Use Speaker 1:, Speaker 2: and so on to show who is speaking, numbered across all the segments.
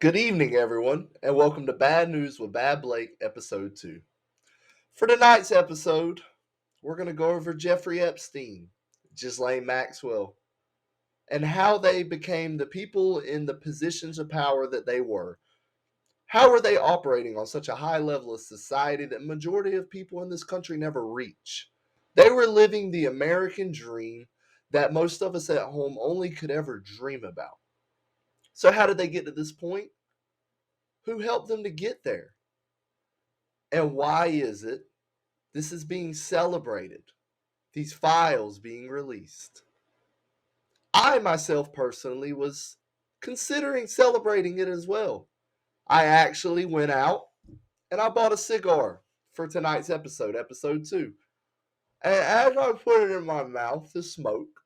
Speaker 1: Good evening, everyone, and welcome to Bad News with Bad Blake, Episode 2. For tonight's episode, we're going to go over Jeffrey Epstein, Ghislaine Maxwell, and how they became the people in the positions of power that they were. How were they operating on such a high level of society that majority of people in this country never reach? They were living the American dream that most of us at home only could ever dream about. So how did they get to this point? Who helped them to get there? And why is it this is being celebrated? These files being released. I myself personally was considering celebrating it as well. I actually went out and I bought a cigar for tonight's episode, episode 2. And as I put it in my mouth to smoke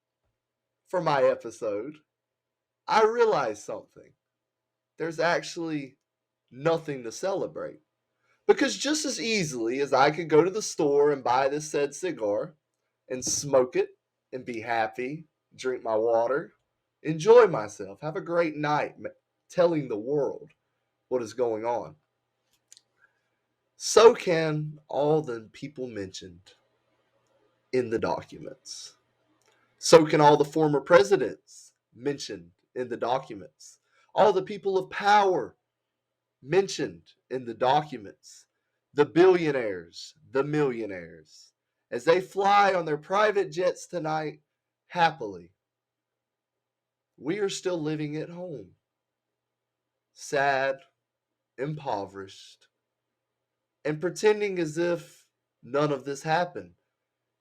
Speaker 1: for my episode, I realized something. There's actually nothing to celebrate. Because just as easily as I could go to the store and buy this said cigar and smoke it and be happy, drink my water, enjoy myself, have a great night telling the world what is going on, so can all the people mentioned in the documents. So can all the former presidents mentioned in the documents. All the people of power mentioned in the documents. The billionaires, the millionaires, as they fly on their private jets tonight happily. We are still living at home, sad, impoverished, and pretending as if none of this happened,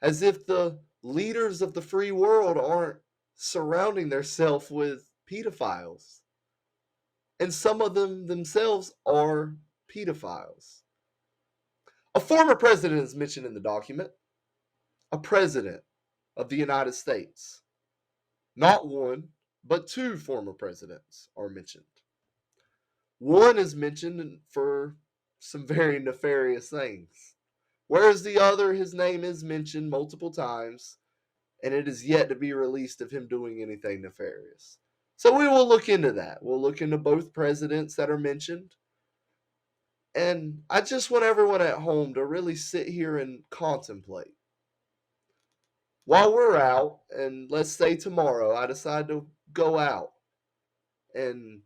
Speaker 1: as if the leaders of the free world aren't surrounding themselves with pedophiles. And some of them themselves are pedophiles. A former president is mentioned in the document, a president of the United States. Not one, but two former presidents are mentioned. One is mentioned for some very nefarious things, whereas the other, his name is mentioned multiple times, and it is yet to be released of him doing anything nefarious. So we will look into that. We'll look into both presidents that are mentioned. And I just want everyone at home to really sit here and contemplate. While we're out, and let's say tomorrow I decide to go out and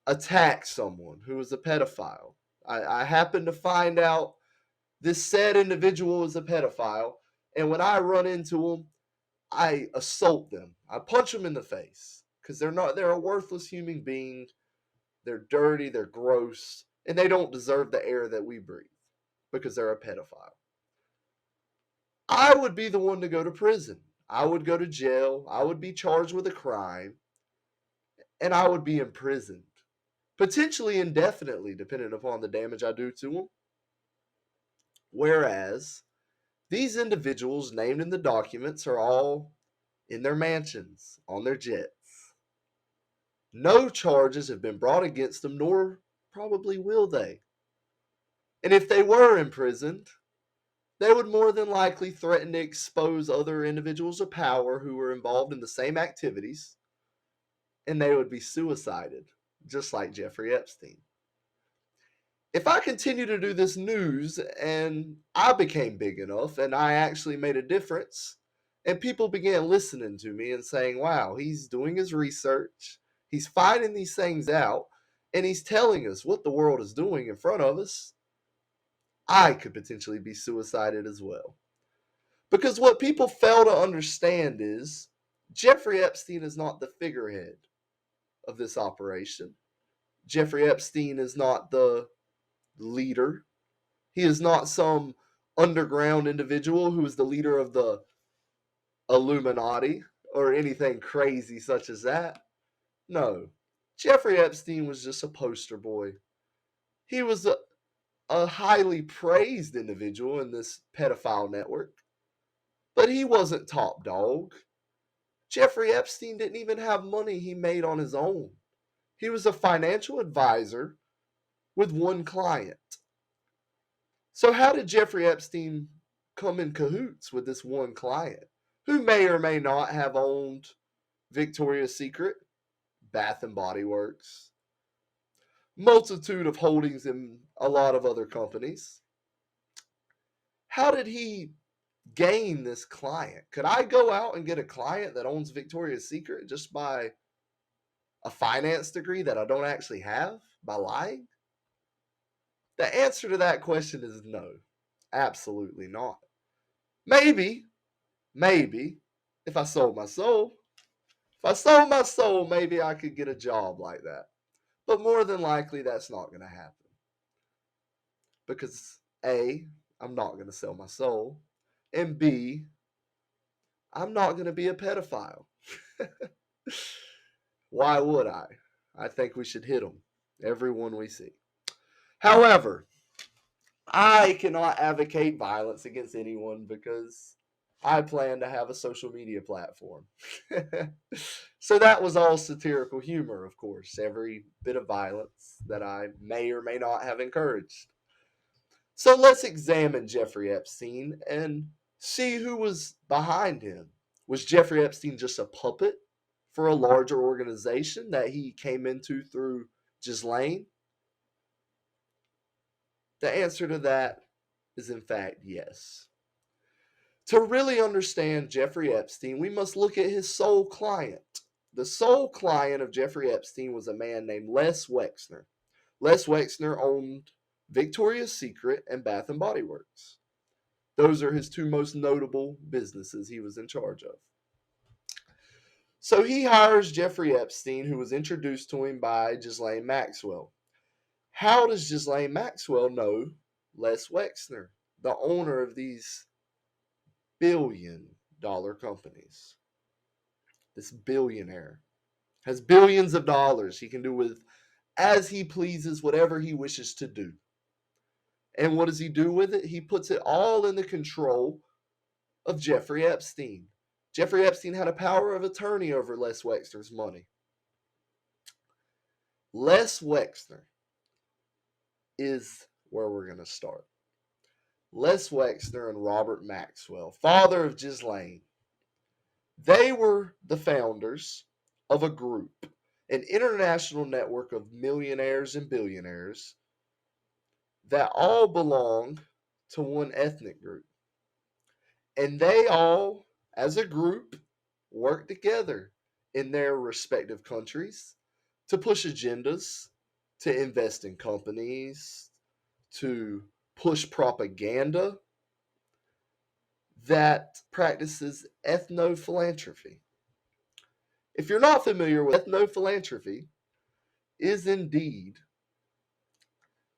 Speaker 1: attack someone who is a pedophile. I happen to find out this said individual is a pedophile, and when I run into them, I assault them. I punch them in the face because they're a worthless human being. They're dirty, they're gross, and they don't deserve the air that we breathe because they're a pedophile. I would be the one to go to prison. I would go to jail. I would be charged with a crime, and I would be imprisoned, potentially indefinitely, depending upon the damage I do to them. Whereas these individuals named in the documents are all in their mansions, on their jets. No charges have been brought against them, nor probably will they. And if they were imprisoned, they would more than likely threaten to expose other individuals of power who were involved in the same activities, and they would be suicided, just like Jeffrey Epstein. If I continue to do this news and I became big enough and I actually made a difference, and people began listening to me and saying, wow, he's doing his research, he's finding these things out, and he's telling us what the world is doing in front of us, I could potentially be suicided as well. Because what people fail to understand is Jeffrey Epstein is not the figurehead of this operation. Jeffrey Epstein is not the leader. He is not some underground individual who is the leader of the Illuminati or anything crazy such as that. No. Jeffrey Epstein was just a poster boy. He was a highly praised individual in this pedophile network, but he wasn't top dog. Jeffrey Epstein didn't even have money he made on his own. He was a financial advisor with one client. So how did Jeffrey Epstein come in cahoots with this one client who may or may not have owned Victoria's Secret, Bath and Body Works, multitude of holdings in a lot of other companies. How did he gain this client? Could I go out and get a client that owns Victoria's Secret just by a finance degree that I don't actually have by lying? The answer to that question is no, absolutely not. Maybe, if I sold my soul, maybe I could get a job like that. But more than likely, that's not going to happen. Because A, I'm not going to sell my soul. And B, I'm not going to be a pedophile. Why would I? I think we should hit them, everyone we see. However, I cannot advocate violence against anyone because I plan to have a social media platform. So that was all satirical humor, of course, every bit of violence that I may or may not have encouraged. So let's examine Jeffrey Epstein and see who was behind him. Was Jeffrey Epstein just a puppet for a larger organization that he came into through Ghislaine? The answer to that is, in fact, yes. To really understand Jeffrey Epstein, we must look at his sole client. The sole client of Jeffrey Epstein was a man named Les Wexner. Les Wexner owned Victoria's Secret and Bath and Body Works. Those are his two most notable businesses he was in charge of. So he hires Jeffrey Epstein, who was introduced to him by Ghislaine Maxwell. How does Ghislaine Maxwell know Les Wexner, the owner of these billion-dollar companies? This billionaire has billions of dollars. He can do with as he pleases whatever he wishes to do. And what does he do with it? He puts it all in the control of Jeffrey Epstein. Jeffrey Epstein had a power of attorney over Les Wexner's money. Les Wexner is where we're going to start. Les Wexner and Robert Maxwell, father of Ghislaine, they were the founders of a group, an international network of millionaires and billionaires that all belong to one ethnic group. And they all, as a group, work together in their respective countries to push agendas, to invest in companies, to push propaganda that practices ethnophilanthropy. If you're not familiar with ethnophilanthropy, is indeed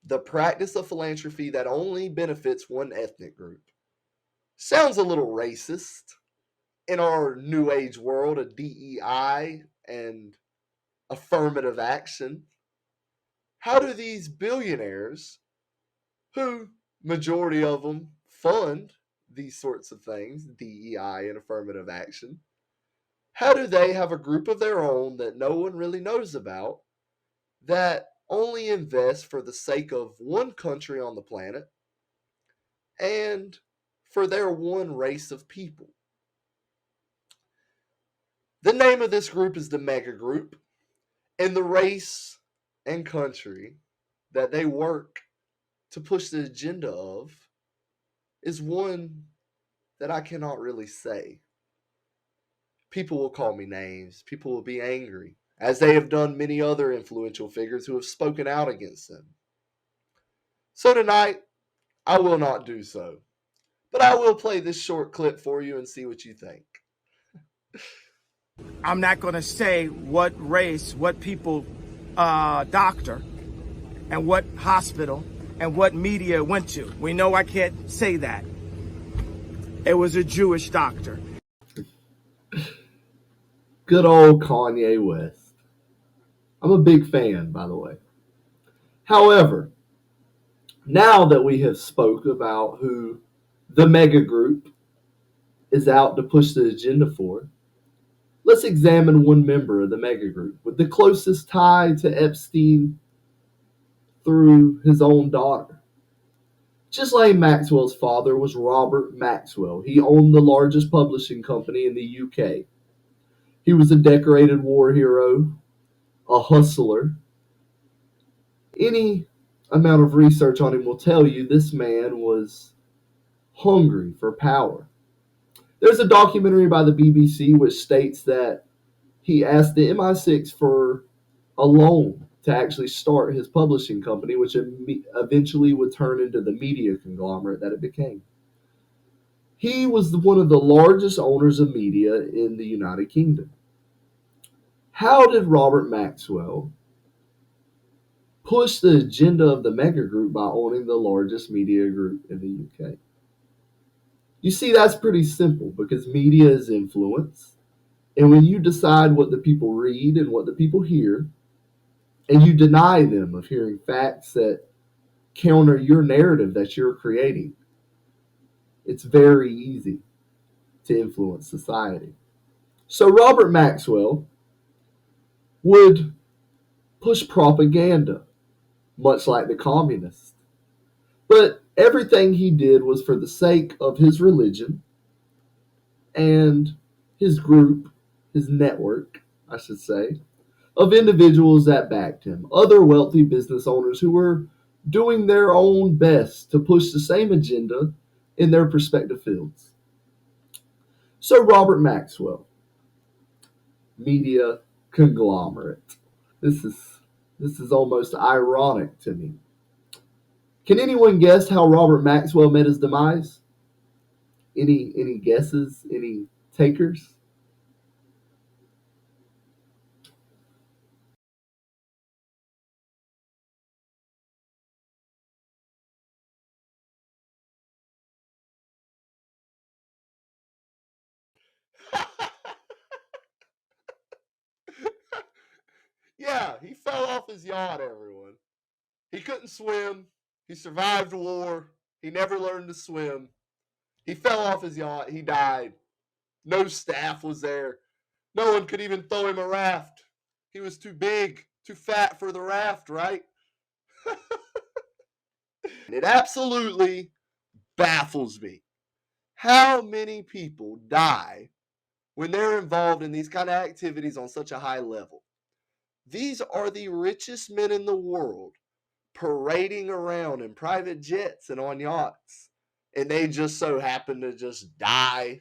Speaker 1: the practice of philanthropy that only benefits one ethnic group. Sounds a little racist in our new age world of DEI and affirmative action. How do these billionaires, who majority of them fund these sorts of things, DEI and affirmative action, how do they have a group of their own that no one really knows about that only invests for the sake of one country on the planet and for their one race of people? The name of this group is the Mega Group, and the race and country that they work to push the agenda of is one that I cannot really say. People will call me names. People will be angry, as they have done many other influential figures who have spoken out against them. So tonight, I will not do so. But I will play this short clip for you and see what you think.
Speaker 2: I'm not going to say what race, what people, doctor, and what hospital, and what media it went to. We know I can't say that. It was a Jewish doctor.
Speaker 1: Good old Kanye West. I'm a big fan, by the way. However, now that we have spoke about who the mega group is out to push the agenda for, let's examine one member of the mega group with the closest tie to Epstein through his own daughter. Ghislaine Maxwell's father was Robert Maxwell. He owned the largest publishing company in the UK. He was a decorated war hero, a hustler, Any amount of research on him will tell you this man was hungry for power. There's a documentary by the BBC which states that he asked the MI6 for a loan to actually start his publishing company, which eventually would turn into the media conglomerate that it became. He was one of the largest owners of media in the United Kingdom. How did Robert Maxwell push the agenda of the mega group by owning the largest media group in the UK? You see, that's pretty simple because media is influence. And when you decide what the people read and what the people hear, and you deny them of hearing facts that counter your narrative that you're creating, it's very easy to influence society. So Robert Maxwell would push propaganda, much like the communists. But everything he did was for the sake of his religion and his group, his network, I should say, of individuals that backed him, other wealthy business owners who were doing their own best to push the same agenda in their respective fields. So, Robert Maxwell, media conglomerate. This is this is almost ironic to me. Can anyone guess how Robert Maxwell met his demise? Any guesses? Any takers? Yeah, he fell off his yacht, everyone. He couldn't swim. He survived war. He never learned to swim. He fell off his yacht. He died. No staff was there. No one could even throw him a raft. He was too big, too fat for the raft, right? It absolutely baffles me. How many people die when they're involved in these kind of activities on such a high level? These are the richest men in the world parading around in private jets and on yachts, and they just so happen to just die.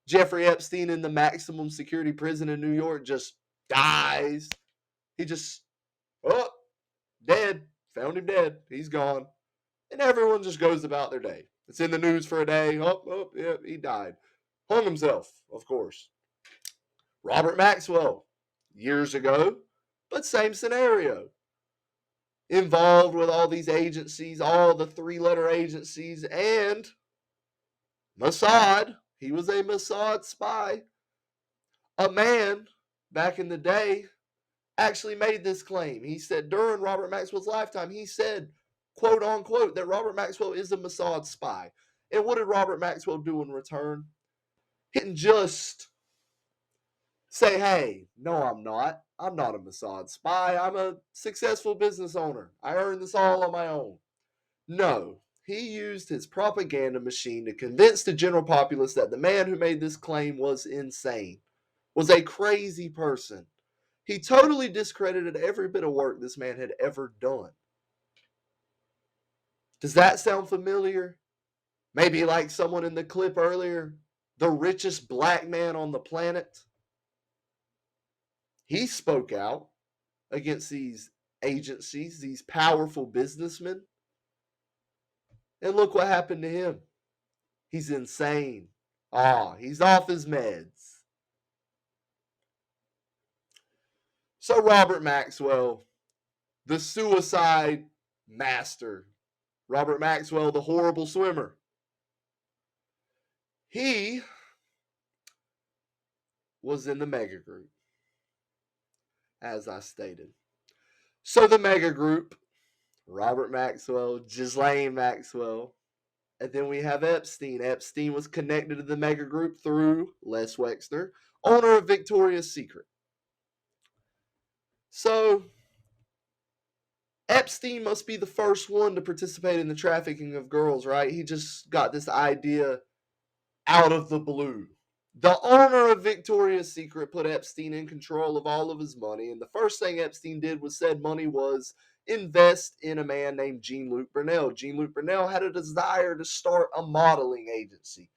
Speaker 1: Jeffrey Epstein in the maximum security prison in New York just dies. He just, oh, dead. Found him dead. He's gone. And everyone just goes about their day. It's in the news for a day. Oh, oh, yeah, he died. Hung himself, of course. Robert Maxwell, years ago, but same scenario. Involved with all these agencies, all the three-letter agencies, and Mossad. He was a Mossad spy. A man back in the day actually made this claim. He said during Robert Maxwell's lifetime, he said, quote unquote, that Robert Maxwell is a Mossad spy. And what did Robert Maxwell do in return? He didn't just say, hey, no, I'm not. I'm not a Mossad spy. I'm a successful business owner. I earned this all on my own. No, he used his propaganda machine to convince the general populace that the man who made this claim was insane, was a crazy person. He totally discredited every bit of work this man had ever done. Does that sound familiar? Maybe like someone in the clip earlier, the richest black man on the planet. He spoke out against these agencies, these powerful businessmen. And look what happened to him. He's insane. He's off his meds. So, Robert Maxwell, the suicide master, Robert Maxwell, the horrible swimmer, he was in the mega group, as I stated. So, the mega group, Robert Maxwell, Ghislaine Maxwell, and then we have Epstein. Epstein was connected to the mega group through Les Wexner, owner of Victoria's Secret. So, Epstein must be the first one to participate in the trafficking of girls, right? He just got this idea out of the blue. The owner of Victoria's Secret put Epstein in control of all of his money, and the first thing Epstein did with said money was invest in a man named Jean-Luc Brunel. Jean-Luc Brunel had a desire to start a modeling agency.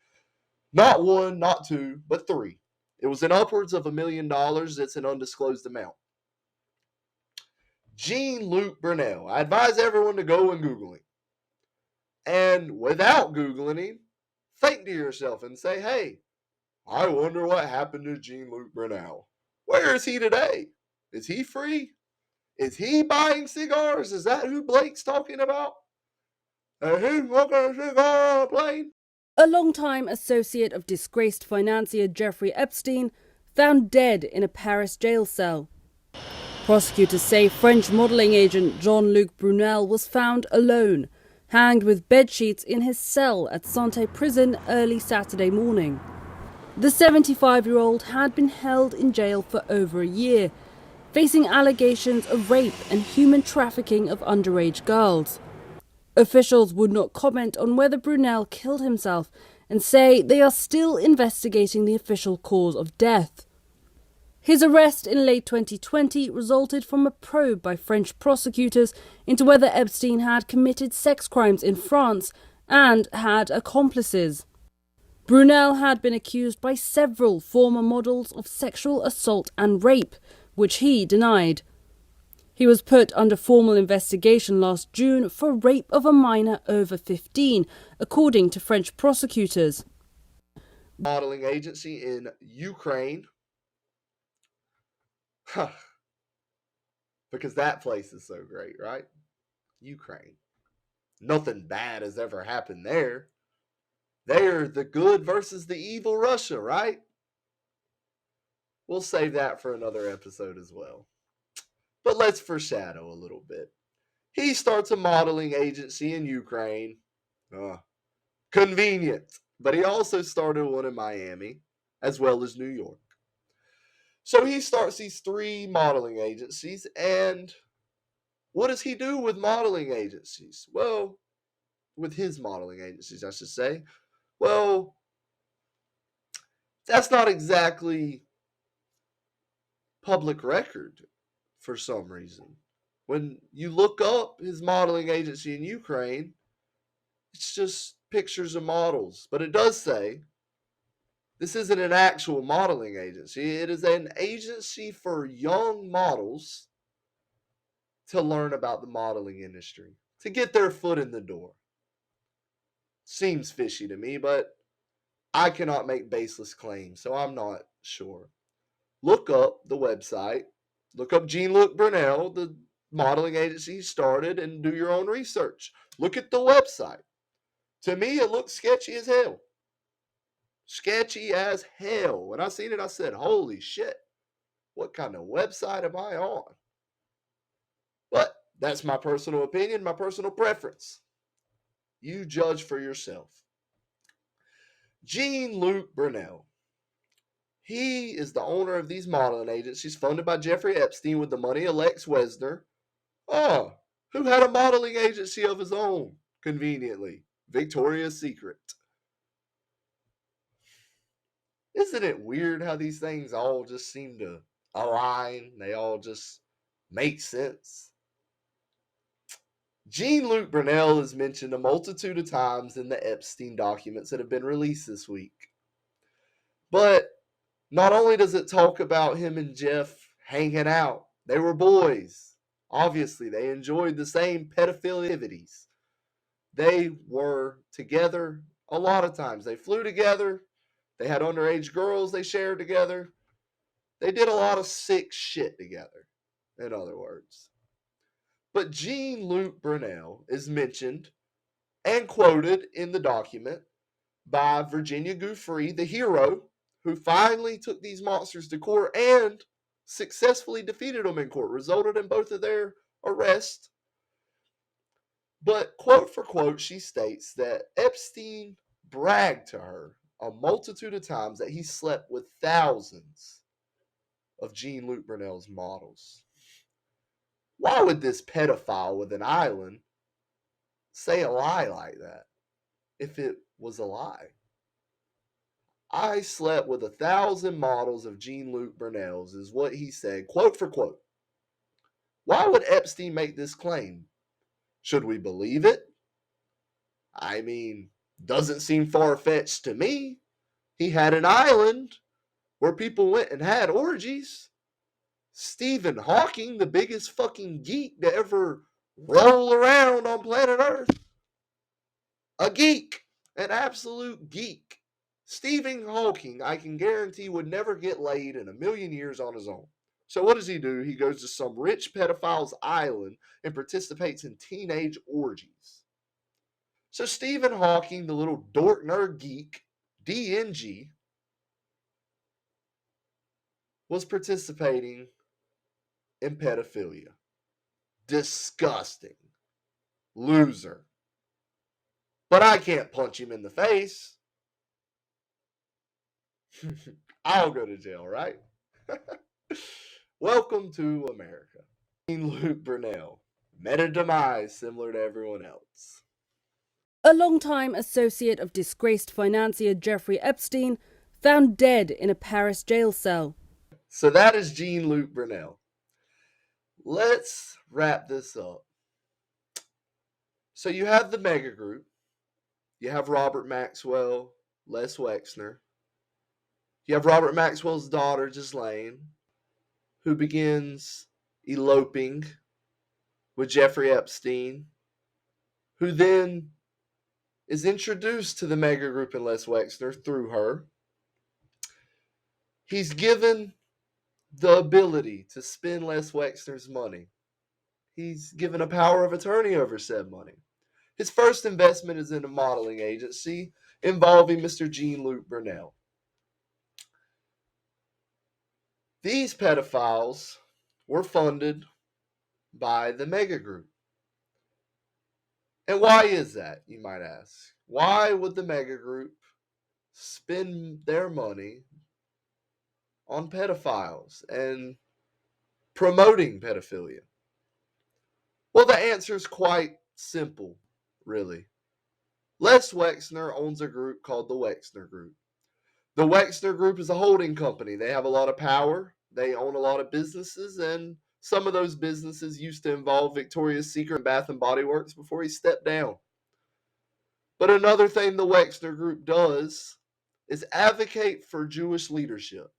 Speaker 1: Not one, not two, but three. It was in upwards of $1 million. It's an undisclosed amount. Jean-Luc Brunel. I advise everyone to go and Google him. And without Googling him, think to yourself and say, hey, I wonder what happened to Jean-Luc Brunel. Where is he today? Is he free? Is he buying cigars? Is that who Blake's talking about? Is he smoking a cigar on a plane?
Speaker 3: A longtime associate of disgraced financier Jeffrey Epstein found dead in a Paris jail cell. Prosecutors say French modelling agent Jean-Luc Brunel was found alone, hanged with bedsheets in his cell at Santé prison early Saturday morning. The 75-year-old had been held in jail for over a year, facing allegations of rape and human trafficking of underage girls. Officials would not comment on whether Brunel killed himself and say they are still investigating the official cause of death. His arrest in late 2020 resulted from a probe by French prosecutors into whether Epstein had committed sex crimes in France and had accomplices. Brunel had been accused by several former models of sexual assault and rape, which he denied. He was put under formal investigation last June for rape of a minor over 15, according to French prosecutors.
Speaker 1: Modeling agency in Ukraine. Because that place is so great, right? Ukraine. Nothing bad has ever happened there. They're the good versus the evil Russia, right? We'll save that for another episode as well. But let's foreshadow a little bit. He starts a modeling agency in Ukraine. Convenient. But he also started one in Miami, as well as New York. So he starts these 3 modeling agencies, and what does he do with modeling agencies? Well, with his modeling agencies, I should say. Well, that's not exactly public record for some reason. When you look up his modeling agency in Ukraine, it's just pictures of models. But it does say this isn't an actual modeling agency. It is an agency for young models to learn about the modeling industry, to get their foot in the door. Seems fishy to me, but I cannot make baseless claims, so I'm not sure. Look up the website. Look up Jean-Luc Brunel, the modeling agency he started, and do your own research. Look at the website. To me, it looks sketchy as hell. Sketchy as hell. When I seen it, I said, holy shit, what kind of website am I on? But that's my personal opinion, my personal preference. You judge for yourself. Jean-Luc Brunel. He is the owner of these modeling agencies funded by Jeffrey Epstein with the money of Lex Wesner, who had a modeling agency of his own, conveniently, Victoria's Secret. Isn't it weird how these things all just seem to align? They all just make sense. Jean-Luc Brunel is mentioned a multitude of times in the Epstein documents that have been released this week. But not only does it talk about him and Jeff hanging out, they were boys. Obviously, they enjoyed the same pedophilia activities. They were together a lot of times. They flew together. They had underage girls they shared together. They did a lot of sick shit together, in other words. But Jean-Luc Brunel is mentioned and quoted in the document by Virginia Giuffre, the hero, who finally took these monsters to court and successfully defeated them in court, resulted in both of their arrests. But quote for quote, she states that Epstein bragged to her a multitude of times that he slept with thousands of Jean-Luc Brunel's models. Why would this pedophile with an island say a lie like that if it was a lie? I slept with 1,000 models of Jean-Luc Brunel's is what he said, quote for quote. Why would Epstein make this claim? Should we believe it? I mean, doesn't seem far-fetched to me. He had an island where people went and had orgies. Stephen Hawking, the biggest fucking geek to ever roll around on planet Earth. A geek. An absolute geek. Stephen Hawking, I can guarantee, would never get laid in a million years on his own. So what does he do? He goes to some rich pedophile's island and participates in teenage orgies. So Stephen Hawking, the little dork nerd geek, DNG, was participating in pedophilia. Disgusting. Loser. But I can't punch him in the face. I'll go to jail, right? Welcome to America. Luke Brunel met a demise similar to everyone else.
Speaker 3: A longtime associate of disgraced financier Jeffrey Epstein found dead in a Paris jail cell.
Speaker 1: So that is Jean-Luc Brunel. Let's wrap this up. So you have the mega group. You have Robert Maxwell, Les Wexner. You have Robert Maxwell's daughter, Ghislaine, who begins eloping with Jeffrey Epstein, who then is introduced to the mega group and Les Wexner through her. He's given the ability to spend Les Wexner's money. He's given a power of attorney over said money. His first investment is in a modeling agency involving Mr. Jean-Luc Brunel. These pedophiles were funded by the mega group. And why is that, you might ask? Why would the mega group spend their money on pedophiles and promoting pedophilia? Well, the answer is quite simple, really. Les Wexner owns a group called the Wexner Group. The Wexner Group is a holding company. They have a lot of power. They own a lot of businesses, and some of those businesses used to involve Victoria's Secret and Bath and Body Works before he stepped down. But another thing the Wexner Group does is advocate for Jewish leadership.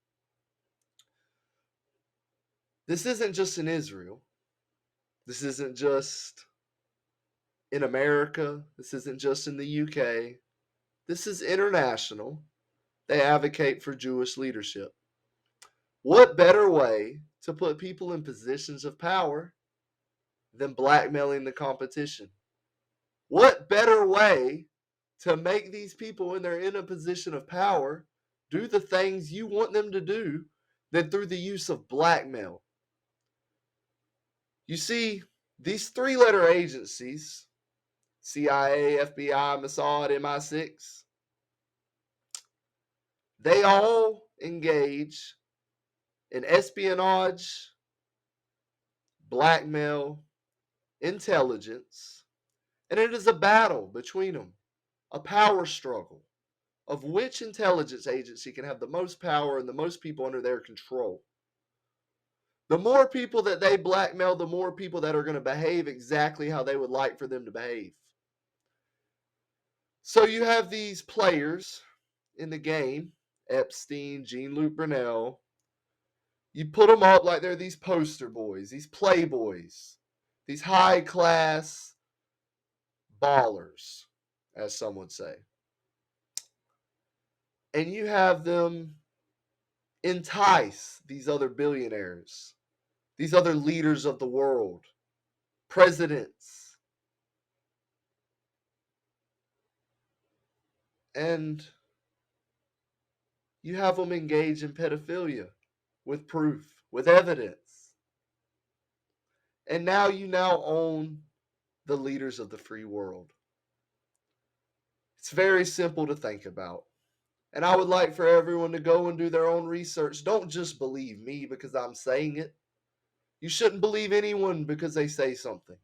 Speaker 1: This isn't just in Israel. This isn't just in America. This isn't just in the UK. This is international. They advocate for Jewish leadership. What better way to put people in positions of power than blackmailing the competition? What better way to make these people, when they're in a position of power, do the things you want them to do than through the use of blackmail? You see, these three-letter agencies, CIA, FBI, Mossad, MI6, they all engage in espionage, blackmail, intelligence, and it is a battle between them, a power struggle of which intelligence agency can have the most power and the most people under their control. The more people that they blackmail, the more people that are going to behave exactly how they would like for them to behave. So you have these players in the game, Epstein, Jean-Luc Brunel. You put them up like they're these poster boys, these playboys, these high-class ballers, as some would say. And you have them entice these other billionaires, these other leaders of the world, presidents, and you have them engage in pedophilia with proof, with evidence. And now you own the leaders of the free world. It's very simple to think about. And I would like for everyone to go and do their own research. Don't just believe me because I'm saying it. You shouldn't believe anyone because they say something.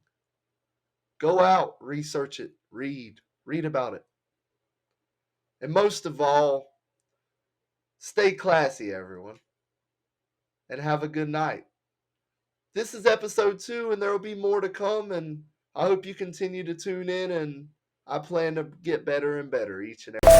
Speaker 1: Go out, research it, read about it. And most of all, stay classy, everyone. And have a good night. This is episode 2, and there will be more to come, and I hope you continue to tune in, and I plan to get better and better each and every